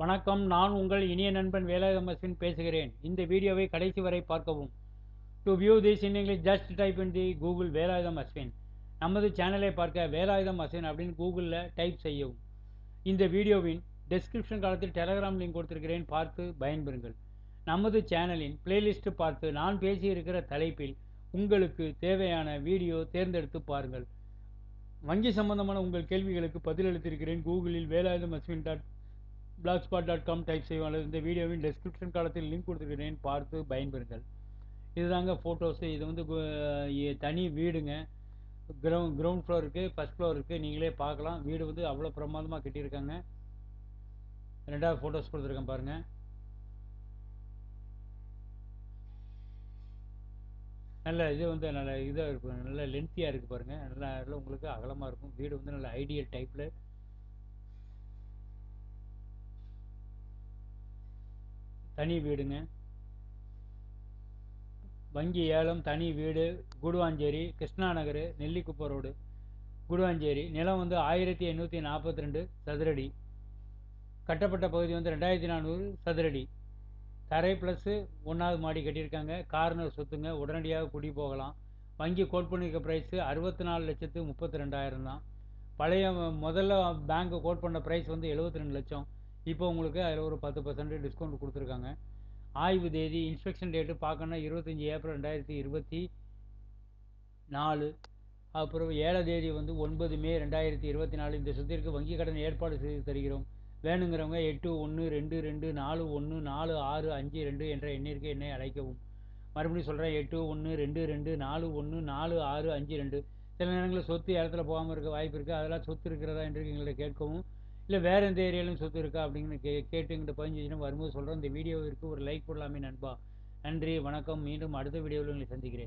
வணக்கம். நான் உங்கள் இனிய நண்பன் வேலாயுதம் அஸ்வின் பேசுகிறேன். இந்த வீடியோவை கடைசி வரை பார்க்கவும். To view this in English just type in the Google Velayutham Ashwin. நமது சேனலை பார்க்க வேலாயுதம் அஸ்வின் அப்படின்னு கூகுளில் டைப் செய்யவும். இந்த வீடியோவின் டெஸ்கிரிப்ஷன் காலத்தில் டெலகிராம் லிங்க் கொடுத்திருக்கிறேன், பார்த்து பயன்பெறுங்கள். நமது சேனலின் பிளேலிஸ்ட் பார்த்து நான் பேசியிருக்கிற தலைப்பில் உங்களுக்கு தேவையான வீடியோ தேர்ந்தெடுத்து பாருங்கள். வங்கி சம்பந்தமான உங்கள் கேள்விகளுக்கு பதிலளித்திருக்கிறேன். கூகுளில் வேலாயுதம் அஸ்வின் blogspot.com டைப் செய்வாங்க. இந்த வீடியோவின் டெஸ்கிரிப்ஷன் காலத்தில் லிங்க் கொடுத்துருக்கிறேன், பார்த்து பயன்பெறுங்கள். இதுதாங்க ஃபோட்டோஸு. இது வந்து தனி வீடுங்க. கிரவுண்ட் ஃப்ளோர் இருக்குது, ஃபஸ்ட் ஃப்ளோர் இருக்குது. நீங்களே பார்க்கலாம். வீடு வந்து அவ்வளோ பிரமாதமாக கட்டியிருக்காங்க. ரெண்டாவது ஃபோட்டோஸ் கொடுத்துருக்கேன் பாருங்கள். நல்ல இது வந்து நல்ல இதாக இருக்கும், நல்ல லென்த்தியாக இருக்குது பாருங்கள். நல்லா உங்களுக்கு அகலமாக இருக்கும். வீடு வந்து நல்ல ஐடியல் டைப்பில் தனி வீடுங்க. வங்கி ஏலம், தனி வீடு, குடுவாஞ்சேரி, கிருஷ்ணா நகர், நெல்லிக்குப்பம் ரோடு, குடுவாஞ்சேரி. நிலம் வந்து 1842 சதுரடி. கட்டப்பட்ட பகுதி வந்து 2400 சதுரடி. தரை ப்ளஸ்ஸு 1வது மாடி கட்டியிருக்காங்க. கார்னர் சொத்துங்க, உடனடியாக குடி போகலாம். வங்கி கோட் பண்ணியிருக்க ப்ரைஸு 64,32,000 தான். பழைய முதல்ல பேங்க்கு கோட் பண்ண ப்ரைஸ் வந்து 72 லட்சம். இப்போ உங்களுக்கு அதில் ஒரு 10% டிஸ்கவுண்ட் கொடுத்துருக்காங்க. ஆய்வு தேதி, இன்ஸ்பெக்ஷன் டேட்டு பார்க்கணுன்னா 25 ஏப்ரல் 2024. அப்புறம் 7 தேதி வந்து 9 மே 2024. இந்த சொத்திற்கு வங்கி கடன் ஏற்பாடு செய்து தருகிறோம். வேணுங்கிறவங்க 8122414652 என்ற எண்ணிற்கு என்னை அழைக்கவும். மறுபடியும் சொல்கிறேன், 8122414652. சில நேரங்களில் சொத்து இடத்துல போகாமல் இருக்க வாய்ப்பு இருக்குது. அதெல்லாம் சொத்து இருக்கிறதா என்று எங்கள்கிட்ட கேட்கவும், இல்லை வேறு எந்த ஏரியாலும் சொத்து இருக்கா அப்படின்னு கேட்டு எங்கிட்ட பதிஞ்சுச்சுன்னா வரும்போது சொல்கிறோம். இந்த வீடியோவிற்கு ஒரு லைக் போடலாமே நண்பா. நன்றி, வணக்கம். மீண்டும் அடுத்த வீடியோவில் உங்களை சந்திக்கிறேன்.